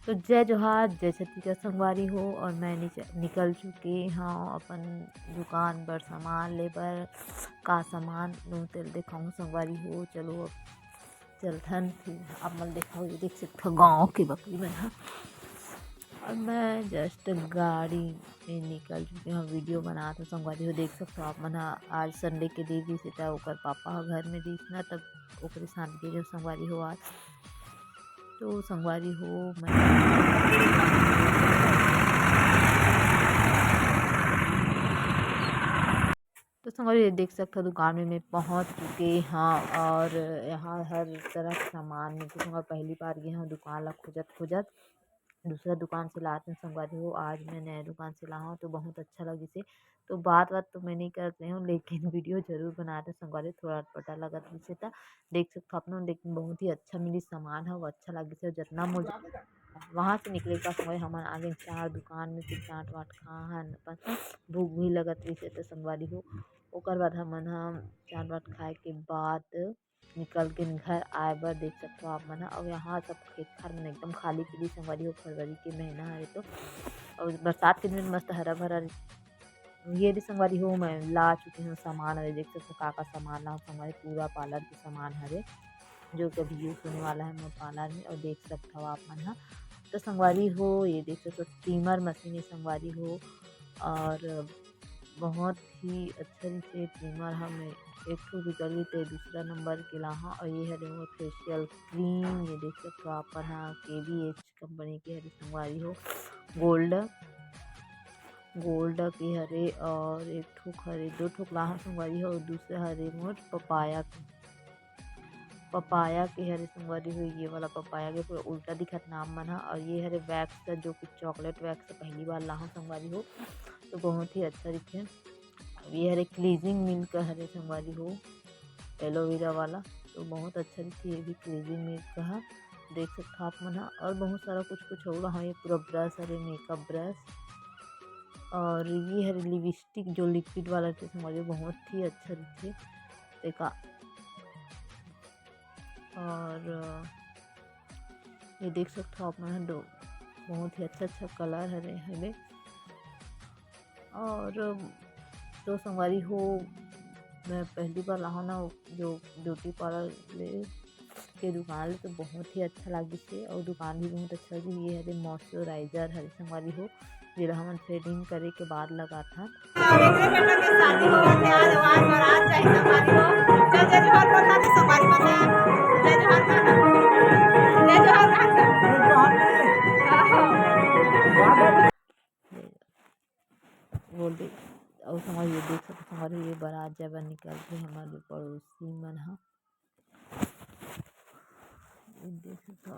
तो जय जोहार जय छत्तीसगढ़ संगवारी हो। और मैं निकल चुके हाँ अपन दुकान पर सामान ले बर का सामान लूँ तेल दिखाऊँ संगवारी हो। चलो अब चलथन फिर अब मन दिखाओ। ये देख सकते गाँव की बकरी मन ह। और मैं जस्ट गाड़ी में निकल चुके हैं वीडियो बना तो संगवारी हो देख सकते हो आप मन ह। आज संडे के दिन रही था ओकर पापा ह घर में रहीस ना तब ओकरे साथ गे संगवारी हो आज। तो संगवारी हो मैं तो संगवारी देख सकते हो दुकान में मैं पहुंच चुके हाँ। और यहाँ हर तरह का सामान मिलते संगवारी पहली बार गए हाँ दुकान ला खोजत दूसरा दुकान से लाते संगवारी हो। आज मैं नया दुकान से लाया हूँ तो बहुत अच्छा लगी से। तो बात तो मैं नहीं कर रही हूँ लेकिन वीडियो जरूर बनाते संगवारी थोड़ा अटपटा लगा से था देख सकते हो अपना। लेकिन बहुत ही अच्छा मिली सामान है वो अच्छा लगी से जितना मुझे वहाँ से निकले का समय हम आगे चार दुकान में फिर चाट वाट खान भूख भी लगत रही से तो संगवारी हो। ओकर बाद हमन चाट वाट खाए के बाद निकल के घर आए बर देख सकते हो आप मन। और यहाँ सब खेत खार मन एकदम खाली पीली संगवारी हो। फरवरी के महीना है तो और बरसात के दिन मस्त हरा भरा ये भी संगवारी हो। मैं ला चुकी हूँ सामान हरे देख सकते हो का सामान ला संगवारी पूरा पार्लर के सामान हरे जो कभी यूज होने वाला है मैं पार्लर में। और देख सकते हो आप मन तो संगवारी हो ये देख सकते हो स्टीमर मशीन है संगवारी हो। और बहुत ही अच्छा से ट्रिमर हमें एक ठो बिकली तो दूसरा नंबर के ला। और ये हरे वो फेशियल क्रीम ये देख सकते हो अपन KVH कंपनी के हरे संगवारी हो। गोल्ड के हरे और एक ठोक हरे दो ठोक ला संगवारी हो। और दूसरा हरे मोर पपाया के हरे संगवारी हो। ये वाला पपाया के पूरा उल्टा दिखत नाम मन। और ये हरे वैक्स जो कि चॉकलेट वैक्स पहली बार ला संगवारी हो तो बहुत ही अच्छा दिखे। ये हरे क्लीजिंग मिल्क हरे संगवारी हो एलोवेरा वाला तो बहुत अच्छा दिखे। ये भी क्लीजिंग मिल्क है देख सकते हो आप मन। और बहुत सारा कुछ और हाँ ये पूरा ब्रश हरे मेकअप ब्रश। और ये हरे लिपस्टिक जो लिक्विड वाला थे संगवारी बहुत ही अच्छा दिखे देखा। और ये देख सकते हो आप मन दो बहुत ही अच्छा कलर हरे हवे। और तो संगवारी हो मैं पहली बार ला ना जो ब्यूटी पार्लर के दुकान तो बहुत ही अच्छा लगी से। और दुकान भी बहुत अच्छा लगी। ये हरे मॉइस्चराइजर हरे संगवारी हो जेला हमन थ्रेडिंग करे के बाद लगा था। बोल दे और संगवारी ये देख सकते संगवारी ये बारात जब निकल के हमारे पड़ोसी मन ह देख सकते हो।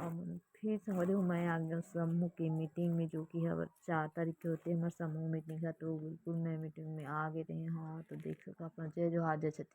फिर संगवारी हो मैं आ गया समूह की मीटिंग में जो कि है 4 तारीख के होते हैं हमारे समूह मीटिंग का। तो बिल्कुल मैं मीटिंग में आ गए थे हाँ। तो देख सकते हो अपना जय जोहार जय छत्तीसगढ़।